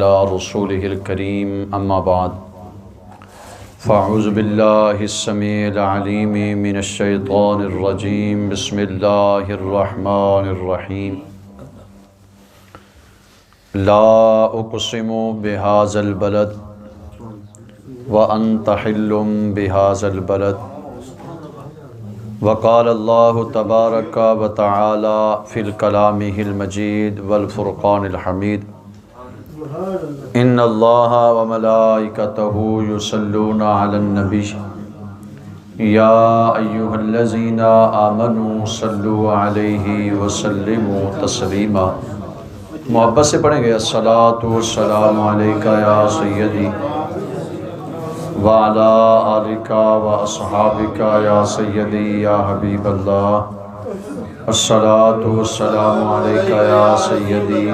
رسوله الكريم أما بعد فأعوذ بالله السميع العليم من الشيطان الرجيم بسم الله الرحمن الرحيم لا أقسم بهذا البلد وأنت حل بهذا البلد وقال الله تبارك وتعالى في الكلامه المجيد والفرقان الحميد ان اللہ وملائکتہ یصلون علی النبی یا ایہا الذین آمنوا صلوا علیہ وسلموا تسلیما۔ محبت سے پڑھیں گے الصلاۃ والسلام علیک یا سیدی وعلی آلک واصحابک یا سیدی یا حبیب اللہ۔ الصلاۃ والسلام علیک یا سیدی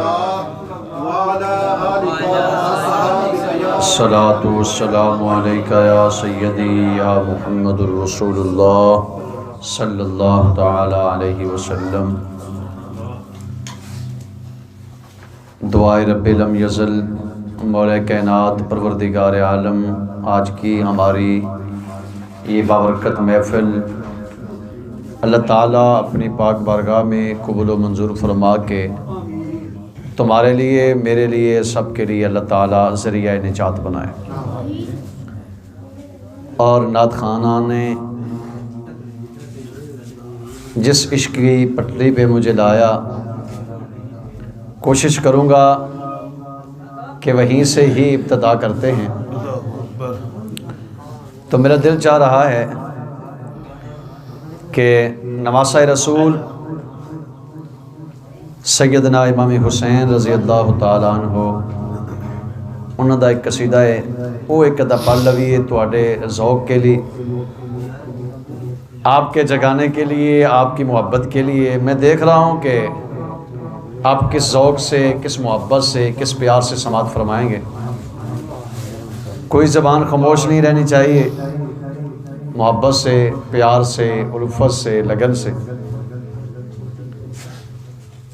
الصلاۃ والسلام علیک یا سیدی یا محمد الرسول اللہ صلی اللہ تعالی علیہ وسلم۔ دعائے رب لم یزل، مولا کائنات پروردگار عالم، آج کی ہماری یہ بابرکت محفل اللہ تعالیٰ اپنی پاک بارگاہ میں قبول و منظور فرما کے تمہارے لیے، میرے لیے، سب کے لیے اللہ تعالیٰ ذریعہ نجات بنائے۔ اور نعت خانہ نے جس عشق کی پٹری پہ مجھے لایا، کوشش کروں گا کہ وہیں سے ہی ابتدا کرتے ہیں۔ تو میرا دل چاہ رہا ہے کہ نواسہ رسول سیدنا امام حسین رضی اللہ تعالیٰ عنہ انہوں دا ایک قصیدہ ہے، وہ ایک ادا پڑھ لویے تواڈے ذوق کے لیے، آپ کے جگانے کے لیے، آپ کی محبت کے لیے۔ میں دیکھ رہا ہوں کہ آپ کس ذوق سے، کس محبت سے، کس پیار سے سماعت فرمائیں گے۔ کوئی زبان خاموش نہیں رہنی چاہیے، محبت سے، پیار سے، الفت سے، لگن سے۔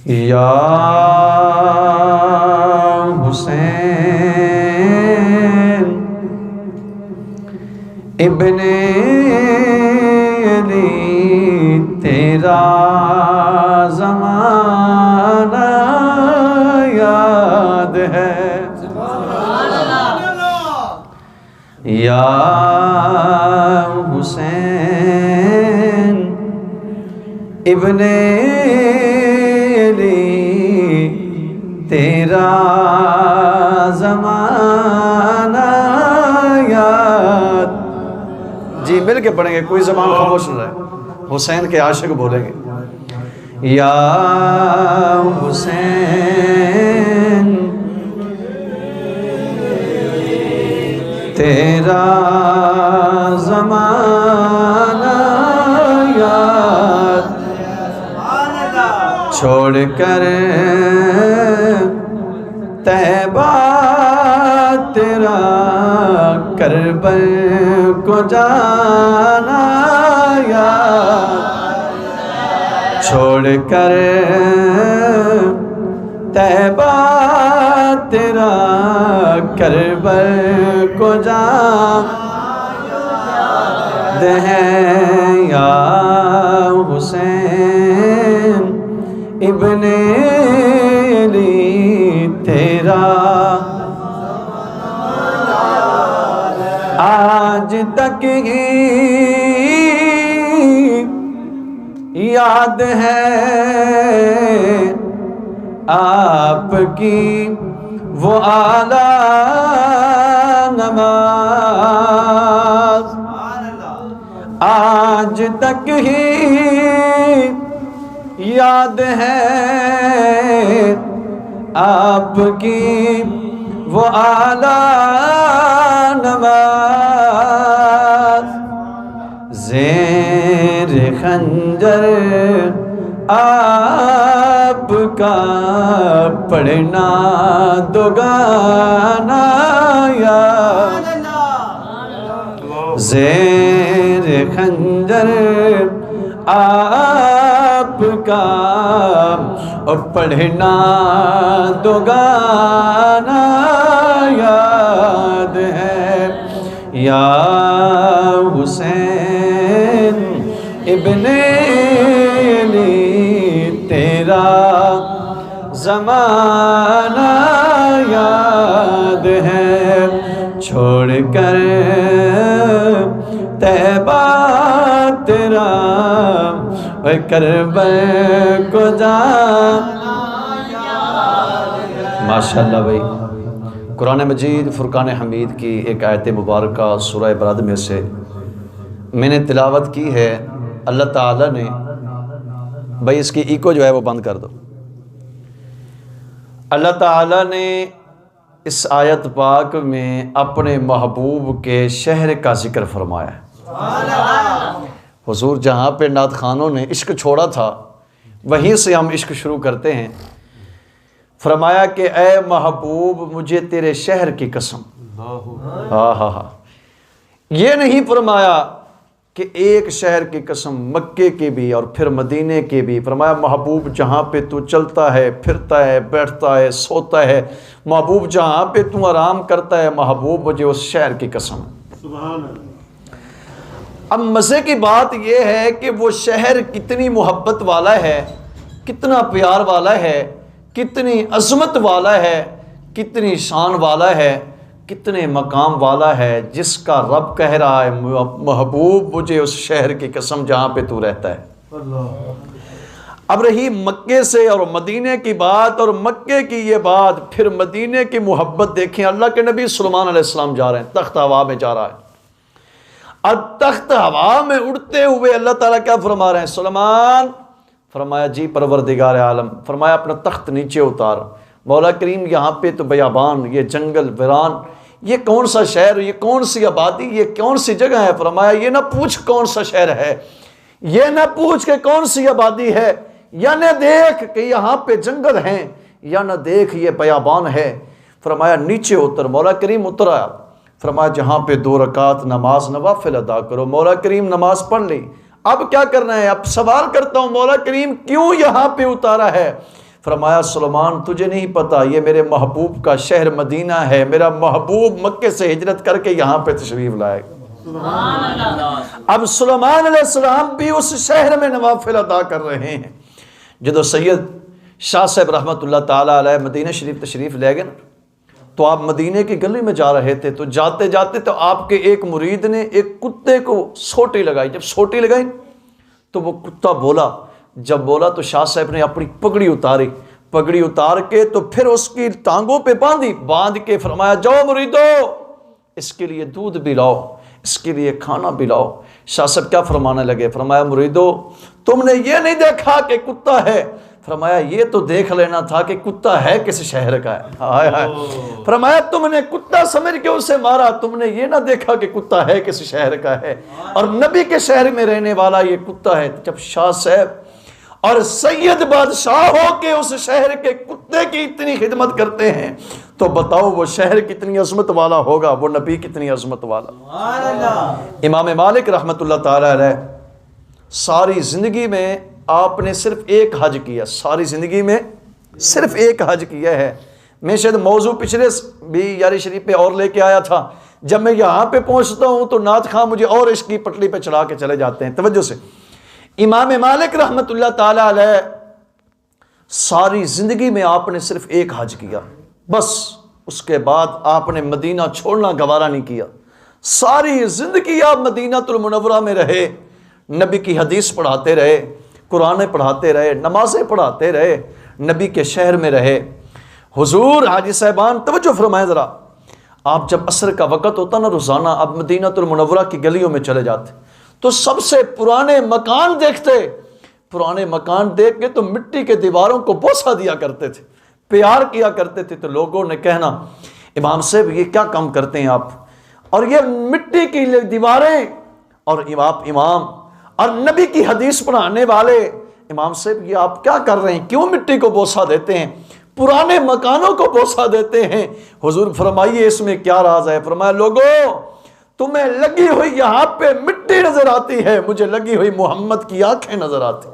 یا حسین ابن علی تیرا زمانہ یاد ہے، یا حسین ابن تیرا زمانہ یاد۔ جی مل کے پڑھیں گے، کوئی زبان خاموش نہ رہے، حسین کے عاشق بولیں گے۔ یا حسین تیرا زمانہ یاد، چھوڑ کر طیبہ تیرا کربل کو جانا یاد، چھوڑ کر طیبہ تیرا کربل کو جانا ہے، یا حسین ابن علی تیرا آج تک ہی یاد ہے آپ کی وہ اعلیٰ نماز، آج تک ہی یاد ہے آپ کی وہ اعلیٰ نماز، زیر خنجر آپ کا پڑھنا دوگانا یاد، زیر خنجر آپ کا اور پڑھنا دو گانا یاد ہے، یا حسین ابن علی تیرا زمانہ یاد ہے، چھوڑ کر طیبہ تیرا کربل کو جانا یاد ہے۔ ماشاءاللہ بھائی، قرآن مجید فرقان حمید کی ایک آیت مبارکہ سورہ برد میں سے میں نے تلاوت کی ہے۔ اللہ تعالیٰ نے، بھائی اس کی ایکو جو ہے وہ بند کر دو، اللہ تعالیٰ نے اس آیت پاک میں اپنے محبوب کے شہر کا ذکر فرمایا ہے۔ حضور جہاں پہ نعت خوانوں نے عشق چھوڑا تھا وہیں سے ہم عشق شروع کرتے ہیں۔ فرمایا کہ اے محبوب مجھے تیرے شہر کی قسم، یہ نہیں فرمایا کہ ایک شہر کی قسم، مکے کی بھی اور پھر مدینے کی بھی۔ فرمایا محبوب جہاں پہ تو چلتا ہے، پھرتا ہے، بیٹھتا ہے، سوتا ہے، محبوب جہاں پہ تو آرام کرتا ہے، محبوب مجھے اس شہر کی قسم۔ سبحان اللہ۔ اب مزے کی بات یہ ہے کہ وہ شہر کتنی محبت والا ہے، کتنا پیار والا ہے، کتنی عظمت والا ہے، کتنی شان والا ہے، کتنے مقام والا ہے، جس کا رب کہہ رہا ہے محبوب مجھے اس شہر کی قسم جہاں پہ تو رہتا ہے۔ اب رہی مکے سے اور مدینے کی بات، اور مکے کی یہ بات، پھر مدینے کی محبت دیکھیں۔ اللہ کے نبی سلیمان علیہ السلام جا رہے ہیں، تخت ہوا میں جا رہا ہے، اب تخت ہوا میں اڑتے ہوئے اللہ تعالیٰ کیا فرما رہے ہیں؟ سلیمان، فرمایا جی پروردگار عالم، فرمایا اپنا تخت نیچے اتار۔ مولا کریم یہاں پہ تو بیابان، یہ جنگل ویران، یہ کون سا شہر، یہ کون سی آبادی، یہ کون سی جگہ ہے؟ فرمایا یہ نہ پوچھ کون سا شہر ہے، یہ نہ پوچھ کہ کون سی آبادی ہے، یا نہ دیکھ کہ یہاں پہ جنگل ہیں، یا نہ دیکھ یہ بیابان ہے۔ فرمایا نیچے اتر۔ مولا کریم اترا، فرمایا جہاں پہ 2 رکعت نماز نوافل ادا کرو۔ مولا کریم نماز پڑھ لی، اب کیا کرنا ہے؟ اب سوال کرتا ہوں مولا کریم کیوں یہاں پہ اتارا ہے؟ فرمایا سلیمان تجھے نہیں پتا، یہ میرے محبوب کا شہر مدینہ ہے، میرا محبوب مکے سے ہجرت کر کے یہاں پہ تشریف لائے۔ اب سلیمان علیہ السلام بھی اس شہر میں نوافل ادا کر رہے ہیں۔ جدو سید شاہ صاحب رحمۃ اللہ تعالیٰ علیہ مدینہ شریف تشریف لے گئے نا، تو آپ مدینے کی گلی میں جا رہے تھے، تو جاتے جاتے تو آپ کے ایک مرید نے ایک کتے کو سوٹی لگائی۔ جب سوٹی لگائی تو وہ کتا بولا، جب بولا تو شاہ صاحب نے اپنی پگڑی اتاری، پگڑی اتار کے تو پھر اس کی ٹانگوں پہ باندھ کے فرمایا جاؤ مریدو اس کے لیے دودھ بھی لاؤ، اس کے لیے کھانا بھی لاؤ۔ شاہ صاحب کیا فرمانے لگے؟ فرمایا مریدو تم نے یہ نہیں دیکھا کہ کتا ہے، فرمایا یہ تو دیکھ لینا تھا کہ کتا ہے کس شہر کا ہے۔ ہائے ہائے، فرمایا تم نے کتا سمجھ کے اسے مارا، تم نے یہ نہ دیکھا کہ کتا ہے کس شہر کا ہے، اور نبی کے شہر میں رہنے والا یہ کتا ہے۔ جب شاہ صاحب اور سید بادشاہ ہو کے اس شہر کے کتے کی اتنی خدمت کرتے ہیں تو بتاؤ وہ شہر کتنی عظمت والا ہوگا، وہ نبی کتنی عظمت والا۔ امام مالک رحمۃ اللہ تعالیٰ علیہ ساری زندگی میں آپ نے صرف ایک حج کیا، ساری زندگی میں صرف ایک حج کیا ہے۔ میں شاید موضوع پچھلے بھی یاری شریف پہ اور لے کے آیا تھا، جب میں یہاں پہ پہنچتا ہوں تو نعت خواں مجھے اور عشق کی پٹلی پہ چڑھا کے چلے جاتے ہیں۔ توجہ سے، امام مالک رحمۃ اللہ تعالیٰ علیہ ساری زندگی میں آپ نے صرف ایک حج کیا، بس اس کے بعد آپ نے مدینہ چھوڑنا گوارا نہیں کیا۔ ساری زندگی آپ مدینہ المنورہ میں رہے، نبی کی حدیث پڑھاتے رہے، قرآن پڑھاتے رہے، نمازیں پڑھاتے رہے، نبی کے شہر میں رہے۔ حضور حاجی صاحبان توجہ فرمائیں ذرا، آپ جب عصر کا وقت ہوتا نا روزانہ، اب مدینہ المنورہ کی گلیوں میں چلے جاتے تو سب سے پرانے مکان دیکھتے، پرانے مکان دیکھ کے تو مٹی کے دیواروں کو بوسہ دیا کرتے تھے، پیار کیا کرتے تھے۔ تو لوگوں نے کہنا امام صاحب یہ کیا کام کرتے ہیں آپ، اور یہ مٹی کی دیواریں، اور آپ امام اور نبی کی حدیث پڑھانے والے امام صاحب یہ آپ کیا کر رہے ہیں، کیوں مٹی کو بوسہ دیتے ہیں، پرانے مکانوں کو بوسہ دیتے ہیں؟ حضور فرمائیے اس میں کیا راز ہے؟ فرمایا لوگوں تمہیں لگی ہوئی یہاں پہ مٹی نظر آتی ہے، مجھے لگی ہوئی محمد کی آنکھیں نظر آتی۔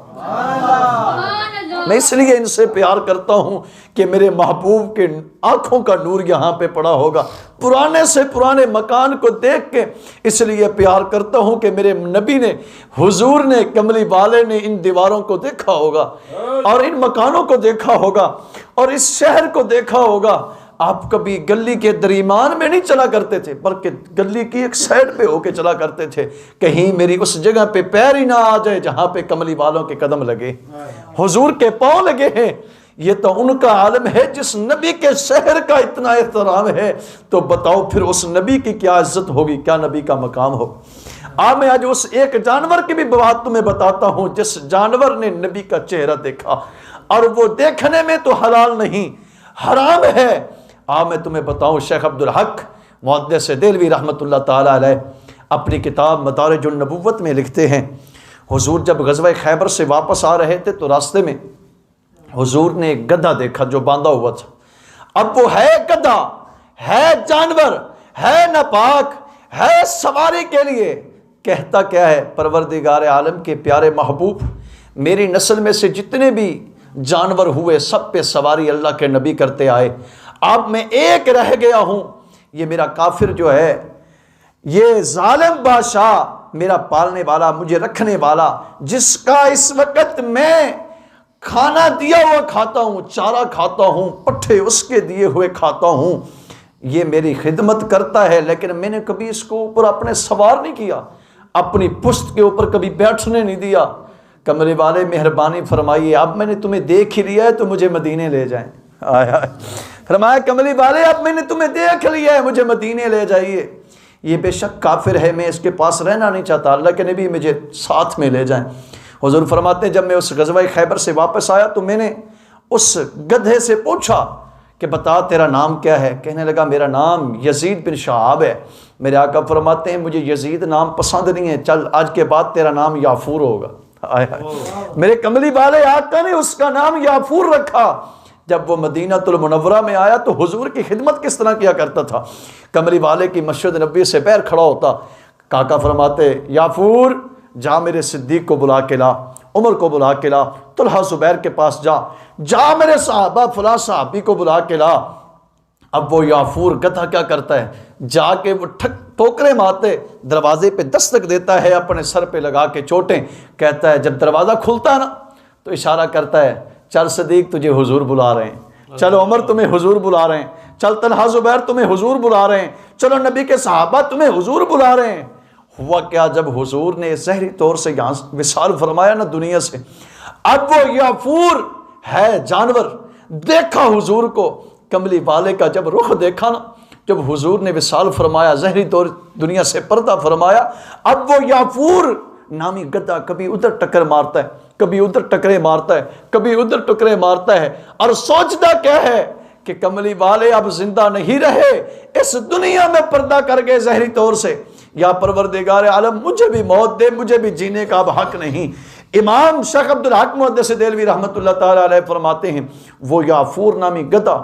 میں اس لیے ان سے پیار کرتا ہوں کہ میرے محبوب کے آنکھوں کا نور یہاں پہ پڑا ہوگا، پرانے سے پرانے مکان کو دیکھ کے اس لیے پیار کرتا ہوں کہ میرے نبی نے، حضور نے، کملی والے نے ان دیواروں کو دیکھا ہوگا اور ان مکانوں کو دیکھا ہوگا اور اس شہر کو دیکھا ہوگا۔ آپ کبھی گلی کے درمیان میں نہیں چلا کرتے تھے بلکہ گلی کی ایک سائڈ پہ ہو کے چلا کرتے تھے، کہیں میری اس جگہ پہ پیر ہی نہ آ جائے جہاں پہ کملی والوں کے قدم لگے، حضور کے پاؤں لگے ہیں۔ یہ تو ان کا عالم ہے جس نبی کے شہر کا اتنا احترام ہے، تو بتاؤ پھر اس نبی کی کیا عزت ہوگی، کیا نبی کا مقام ہو۔ میں آج اس ایک جانور کی بھی بات تمہیں بتاتا ہوں جس جانور نے نبی کا چہرہ دیکھا، اور وہ دیکھنے میں تو حلال نہیں، حرام ہے۔ میں تمہیں بتاؤں، شیخ عبدالحق محدث دہلوی رحمۃ اللہ تعالی علیہ اپنی کتاب مدارج النبوت میں لکھتے ہیں، حضور جب غزوہ خیبر سے واپس آ رہے تھے تو راستے میں حضور نے ایک گدھا دیکھا جو باندھا ہوا تھا۔ اب وہ ہے گدھا، ہے جانور، ہے ناپاک، ہے سواری کے لیے، کہتا کیا ہے، پروردگار عالم کے پیارے محبوب، میری نسل میں سے جتنے بھی جانور ہوئے سب پہ سواری اللہ کے نبی کرتے آئے، اب میں ایک رہ گیا ہوں۔ یہ میرا کافر جو ہے، یہ ظالم بادشاہ، میرا پالنے والا، مجھے رکھنے والا، جس کا اس وقت میں کھانا دیا ہوا کھاتا ہوں، چارہ کھاتا ہوں، پٹھے اس کے دیے ہوئے کھاتا ہوں، یہ میری خدمت کرتا ہے، لیکن میں نے کبھی اس کو اوپر اپنے سوار نہیں کیا، اپنی پشت کے اوپر کبھی بیٹھنے نہیں دیا۔ کمرے والے مہربانی فرمائیے، اب میں نے تمہیں دیکھ ہی لیا ہے تو مجھے مدینے لے جائیں۔ فرمایا کملی والے اب میں نے تمہیں دیکھ لیا ہے، مجھے مدینے لے جائیے۔ یہ بے شک کافر ہے، میں اس کے پاس رہنا نہیں چاہتا، اللہ کے نبی مجھے ساتھ میں لے جائیں۔ حضور فرماتے ہیں جب میں اس غزوہ خیبر سے واپس آیا تو میں نے اس گدھے سے پوچھا کہ بتا تیرا نام کیا ہے؟ کہنے لگا میرا نام یزید بن شہاب ہے۔ میرے آقا فرماتے ہیں مجھے یزید نام پسند نہیں ہے، چل آج کے بعد تیرا نام یافور ہوگا۔ میرے کملی والے آقا نے اس کا نام یافور رکھا۔ جب وہ مدینہ المنورہ میں آیا تو حضور کی خدمت کس طرح کیا کرتا تھا، کملی والے کی مسجد نبی سے پیر کھڑا ہوتا، کاکا فرماتے یافور جا میرے صدیق کو بلا کے لا، عمر کو بلا کے لا، طلحہ زبیر کے پاس جا میرے صحابہ فلاں صحابی کو بلا کے لا۔ اب وہ یافور گدھا کیا کرتا ہے، جا کے وہ ٹھوکرے مارتے، دروازے پہ دستک دیتا ہے، اپنے سر پہ لگا کے چوٹیں، کہتا ہے جب دروازہ کھلتا ہے نا تو اشارہ کرتا ہے چل صدیق تجھے حضور بلا رہے ہیں، چلو عمر تمہیں حضور بلا رہے ہیں، چل طلحہ زبیر تمہیں حضور بلا رہے ہیں، چلو نبی کے صحابہ تمہیں حضور بلا رہے ہیں۔ ہوا کیا، جب حضور نے ظاہری طور سے یہاں وصال فرمایا نا دنیا سے، اب وہ یافور ہے جانور دیکھا حضور کو، کملی والے کا جب رخ دیکھا نا، جب حضور نے وصال فرمایا، ظاہری طور دنیا سے پردہ فرمایا، اب وہ یافور نامی گدھا کبھی ادھر ٹکر مارتا ہے، کبھی ادھر ٹکرے مارتا ہے، کبھی ادھر ٹکرے مارتا ہے، اور سوچتا کیا ہے کہ کملی والے اب زندہ نہیں رہے، اس دنیا میں پردہ کر گئے ظاہری طور سے، یا پروردگار عالم مجھے بھی موت دے، مجھے بھی جینے کا اب حق نہیں۔ امام شیخ عبدالحق محدث دہلوی رحمۃ اللہ تعالی علیہ فرماتے ہیں وہ یافور نامی گدھا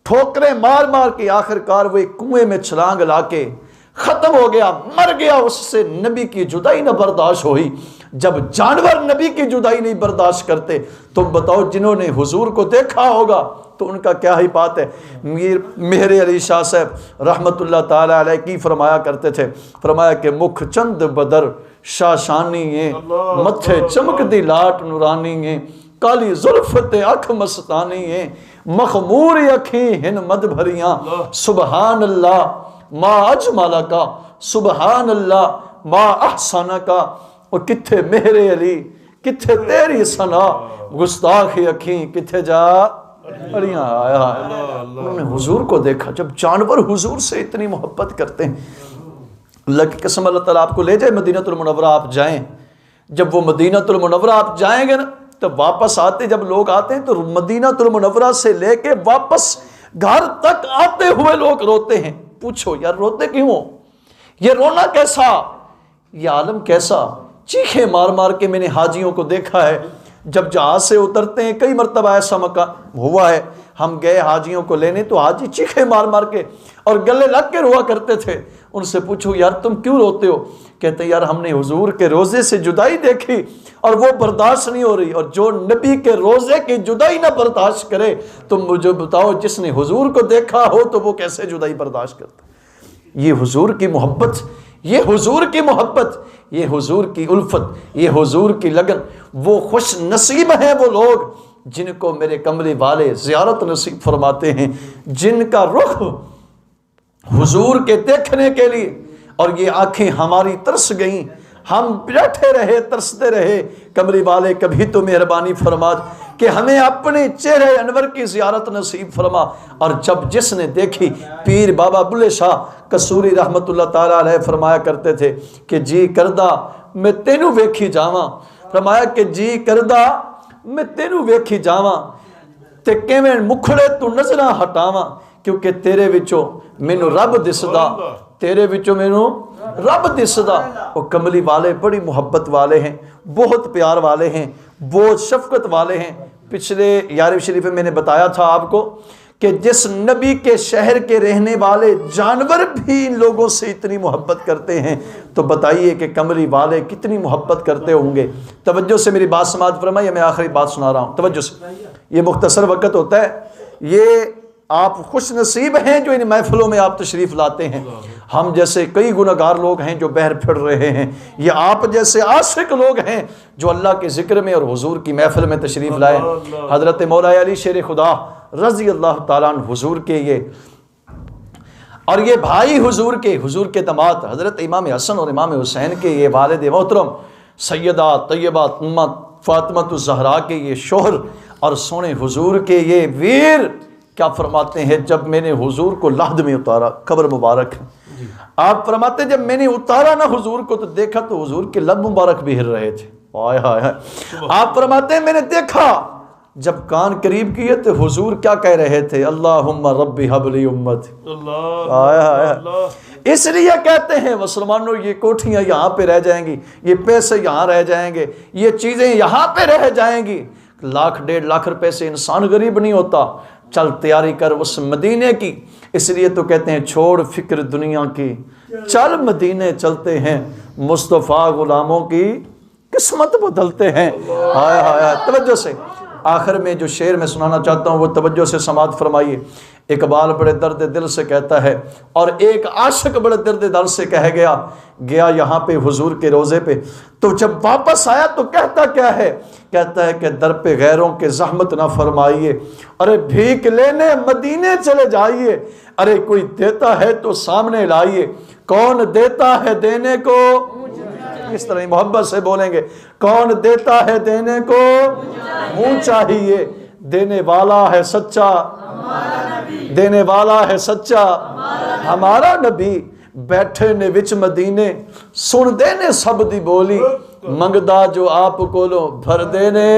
ٹھوکریں مار مار کے آخر کار وہ ایک کنویں میں چھلانگ لا کے ختم ہو گیا، مر گیا، اس سے نبی کی جدائی نہ برداشت ہوئی۔ جب جانور نبی کی جدائی نہیں برداشت کرتے، تم بتاؤ جنہوں نے حضور کو دیکھا ہوگا تو ان کا کیا ہی بات ہے۔ مہر علی شاہ صاحب رحمت اللہ تعالی علیہ کی فرمایا کرتے تھے، فرمایا کہ مکھ چند بدر شاشانی ہیں، متھے چمک دی لاٹ نورانی ہیں، کالی زلفت اکھ مستانی ہیں، مخمور اکھیں ہن مد بھریاں، سبحان اللہ ما اجمالہ کا، سبحان اللہ ما احسانہ کا، اور کتھے مہر علی کتھے تیری ثنا، گستاخ اکھیں کتھے جا اڑیاں آیا۔ انہوں نے حضور کو دیکھا۔ جب جانور حضور سے اتنی محبت کرتے ہیں، اللہ کی قسم اللہ تعالیٰ آپ کو لے جائے مدینہ المنورہ، آپ جائیں، جب وہ مدینہ المنورہ آپ جائیں گے نا تو واپس آتے، جب لوگ آتے ہیں تو مدینہ المنورہ سے لے کے واپس گھر تک آتے ہوئے لوگ روتے ہیں۔ پوچھو یار روتے کیوں ہو؟ یہ رونا کیسا، یہ عالم کیسا؟ چیخیں مار مار کے میں نے حاجیوں کو دیکھا ہے جب جہاز سے اترتے ہیں، کئی مرتبہ ایسا موقع ہوا ہے، ہم گئے حاجیوں کو لینے تو حاجی چیخے مار مار کے اور گلے لگ کے روا کرتے تھے. ان سے پوچھو یار تم کیوں روتے ہو؟ کہتے یار ہم نے حضور کے روزے سے جدائی دیکھی اور وہ برداشت نہیں ہو رہی, اور جو نبی کے روزے کی جدائی نہ برداشت کرے تم مجھے بتاؤ جس نے حضور کو دیکھا ہو تو وہ کیسے جدائی برداشت کرتا. یہ حضور کی محبت, یہ حضور کی محبت, یہ حضور کی الفت, یہ حضور کی لگن. وہ خوش نصیب ہیں وہ لوگ جن کو میرے کملی والے زیارت نصیب فرماتے ہیں, جن کا رخ حضور کے دیکھنے کے لیے, اور یہ آنکھیں ہماری ترس گئیں, ہم بیٹھے رہے ترستے رہے. کملی والے کبھی تو مہربانی فرما کہ ہمیں اپنے چہرے انور کی زیارت نصیب فرما. اور جب جس نے دیکھی, پیر بابا بلے شاہ قصوری رحمت اللہ تعالیٰ علیہ فرمایا کرتے تھے کہ جی کردہ میں تینوں ویکھی جاواں, فرمایا کہ جی کردہ میں تینوں ویکھی جاواں تے کیویں مکھڑے تو نظراں ہٹاواں, کیونکہ تیرے وچوں مینوں رب دسدا, تیرے وچوں مینوں رب دسدا. وہ کملی والے بڑی محبت والے ہیں, بہت پیار والے ہیں, بہت شفقت والے ہیں. پچھلے یار شریف میں میں نے بتایا تھا آپ کو کہ جس نبی کے شہر کے رہنے والے جانور بھی ان لوگوں سے اتنی محبت کرتے ہیں تو بتائیے کہ کملی والے کتنی محبت کرتے ہوں گے. توجہ سے میری بات سماعت فرمائیے, میں آخری بات سنا رہا ہوں توجہ سے. یہ مختصر وقت ہوتا ہے, یہ آپ خوش نصیب ہیں جو ان محفلوں میں آپ تشریف لاتے ہیں. ہم جیسے کئی گنہگار لوگ ہیں جو بہر پھر رہے ہیں, یہ آپ جیسے عاشق لوگ ہیں جو اللہ کے ذکر میں اور حضور کی محفل میں تشریف لائے. حضرت مولا علی شیر خدا رضی اللہ تعالیٰ عنہ حضور کے یہ اور یہ بھائی حضور کے داماد حضرت امام حسن اور امام حسین کے یہ والد محترم سیدہ طیبہ فاطمہ الزہرا کے یہ شوہر اور سونے حضور کے یہ ویر کیا فرماتے ہیں, جب میں نے حضور کو لحد میں اتارا, قبر مبارک آپ فرماتے ہیں جب میں نے اتارا نا حضور کو تو دیکھا تو حضور کے لب مبارک بھی ہل رہے تھے. آئے ہائے. آپ فرماتے ہیں میں نے دیکھا جب کان قریب کیے تو حضور کیا کہہ رہے تھے, اللہم ربی حب لی امت. آئے ہائے. اس لیے کہتے ہیں مسلمانوں یہ کوٹھیاں یہاں پہ رہ جائیں گی, یہ پیسے یہاں رہ جائیں گے, یہ چیزیں یہاں پہ رہ جائیں گی. 1,00,000 1,50,000 روپے سے انسان غریب نہیں ہوتا. چل تیاری کر اس مدینے کی. اس لیے تو کہتے ہیں چھوڑ فکر دنیا کی, چل مدینے چلتے ہیں, مصطفیٰ غلاموں کی قسمت بدلتے ہیں. ہائے ہائے. توجہ سے آخر میں جو شعر میں سنانا چاہتا ہوں وہ توجہ سے سماعت فرمائیے. اقبال بڑے درد دل سے کہتا ہے اور ایک عاشق بڑے درد دل سے کہہ گیا یہاں پہ حضور کے روزے پہ, تو جب واپس آیا تو کہتا کیا ہے, کہتا ہے کہ در پہ غیروں کے زحمت نہ فرمائیے, ارے بھیک لینے مدینے چلے جائیے, ارے کوئی دیتا ہے تو سامنے لائیے, کون دیتا ہے دینے کو, اس طرح محبت سے بولیں گے, کون دیتا ہے دینے کو منہ چاہیے, دینے والا ہے سچا, دینے والا ہے سچا ہمارا نبی, بیٹھے نے وچ مدینے سن دینے سب دی بولی, منگدا جو آپ کو لو بھر دینے.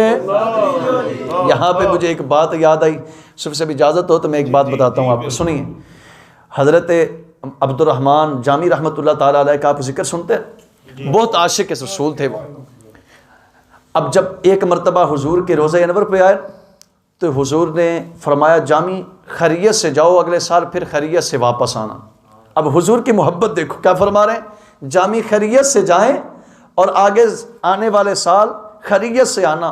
یہاں پہ مجھے ایک بات یاد آئی, صرف سے بھی اجازت ہو تو میں ایک بات بتاتا ہوں آپ کو, سنیے. حضرت عبد الرحمن جامی رحمت اللہ تعالیٰ علیہ کا آپ ذکر سنتے ہیں, بہت عاشق رسول تھے وہ. اب جب ایک مرتبہ حضور کے روزہ انور پہ آئے تو حضور نے فرمایا جامی خیریت سے جاؤ, اگلے سال پھر خیریت سے واپس آنا. اب حضور کی محبت دیکھو کیا فرما رہے ہیں, جامی خیریت سے جائیں اور آگے آنے والے سال خیریت سے آنا.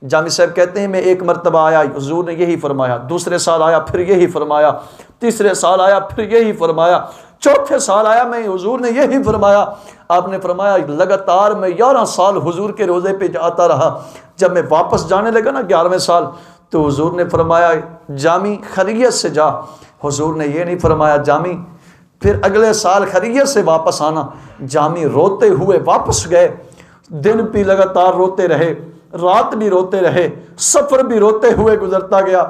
جامی صاحب کہتے ہیں میں ایک مرتبہ آیا, حضور نے یہی فرمایا, دوسرے سال آیا پھر یہی فرمایا, تیسرے سال آیا پھر یہی فرمایا, چوتھے سال آیا میں حضور نے یہی فرمایا. آپ نے فرمایا لگاتار میں 11 سال حضور کے روزے پہ جاتا رہا. جب میں واپس جانے لگا نا 11ویں سال تو حضور نے فرمایا جامی خیریت سے جا. حضور نے یہ نہیں فرمایا جامی پھر اگلے سال خیریت سے واپس آنا. جامی روتے ہوئے واپس گئے, دن بھی لگاتار روتے رہے, رات بھی روتے رہے, سفر بھی روتے ہوئے گزرتا گیا.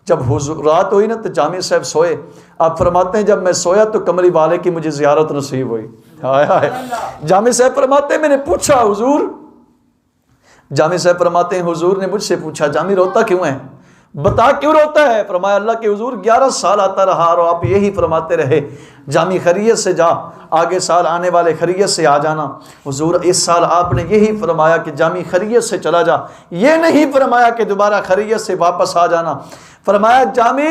جب رات ہوئی نا تو جامی صاحب سوئے. آپ فرماتے ہیں جب میں سویا تو کملی والے کی مجھے زیارت نصیب ہوئی. جامی صاحب فرماتے ہیں میں نے پوچھا حضور, جامی صاحب فرماتے ہیں حضور نے مجھ سے پوچھا جامی روتا کیوں ہے؟ بتا کیوں روتا ہے؟ فرمایا اللہ کے حضور 11 سال آتا رہا اور آپ یہی فرماتے رہے جامی خیریت سے جا، آگے سال آنے والے خیریت سے آ جانا۔ حضور اس سال آپ نے یہی فرمایا کہ جامی خیریت سے چلا جا، یہ نہیں فرمایا کہ دوبارہ خیریت سے واپس آ جانا۔ فرمایا جامی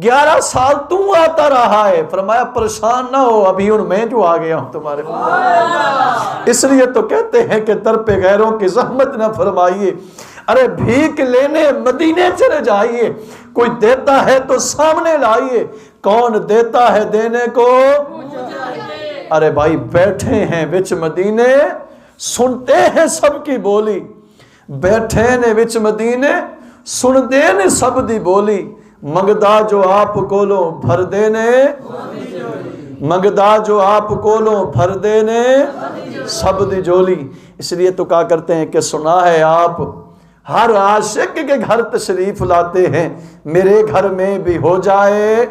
11 سال تو آتا رہا ہے، فرمایا پریشان نہ ہو، ابھی ان میں جو آ گیا ہوں تمہارے پاس۔ اس لیے تو کہتے ہیں کہ در پہ غیروں کی زحمت نہ فرمائیے، ارے بھیک لینے مدینے چلے جائیے، کوئی دیتا ہے تو سامنے لائیے، کون دیتا ہے دینے کو؟ ارے بھائی بیٹھے ہیں وچ مدینے، سنتے ہیں سب کی بولی، بیٹھے نے وچ مدینے سنتے نے سب دی بولی، منگدا جو آپ کولوں بھر دینے، منگدا جو آپ کولوں بھر دینے سب دی جولی۔ اس لیے تو کہا کرتے ہیں کہ سنا ہے آپ ہر عاشق کے گھر تشریف لاتے ہیں، میرے گھر میں بھی ہو جائے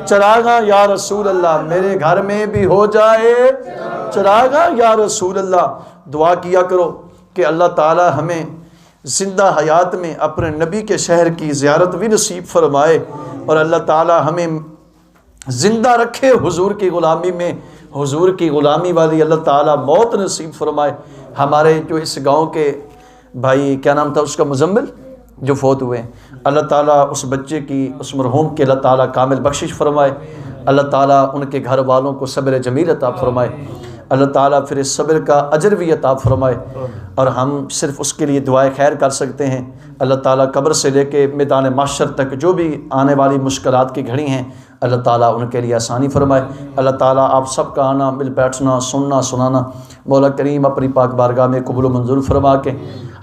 چراغاں یا رسول اللہ، میرے گھر میں بھی ہو جائے چراغاں یا رسول اللہ۔ دعا کیا کرو کہ اللہ تعالی ہمیں زندہ حیات میں اپنے نبی کے شہر کی زیارت بھی نصیب فرمائے، اور اللہ تعالی ہمیں زندہ رکھے حضور کی غلامی میں، حضور کی غلامی والی اللہ تعالی موت نصیب فرمائے۔ ہمارے جو اس گاؤں کے بھائی کیا نام تھا اس کا، مزمل، جو فوت ہوئے ہیں، اللہ تعالیٰ اس بچے کی، اس مرحوم کے اللہ تعالیٰ کامل بخشش فرمائے، اللہ تعالیٰ ان کے گھر والوں کو صبر جمیل عطا فرمائے، اللہ تعالیٰ پھر اس صبر کا اجر بھی عطا فرمائے، اور ہم صرف اس کے لیے دعائے خیر کر سکتے ہیں۔ اللہ تعالیٰ قبر سے لے کے میدان محشر تک جو بھی آنے والی مشکلات کی گھڑی ہیں اللہ تعالیٰ ان کے لیے آسانی فرمائے۔ اللہ تعالیٰ آپ سب کا آنا، مل بیٹھنا، سننا سنانا مولا کریم اپنی پاک بارگاہ میں قبول و منظور فرما کے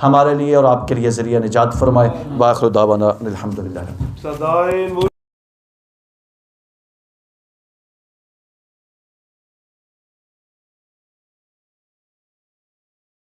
ہمارے لیے اور آپ کے لیے ذریعہ نجات فرمائے۔ وآخر دعوانا الحمدللہ۔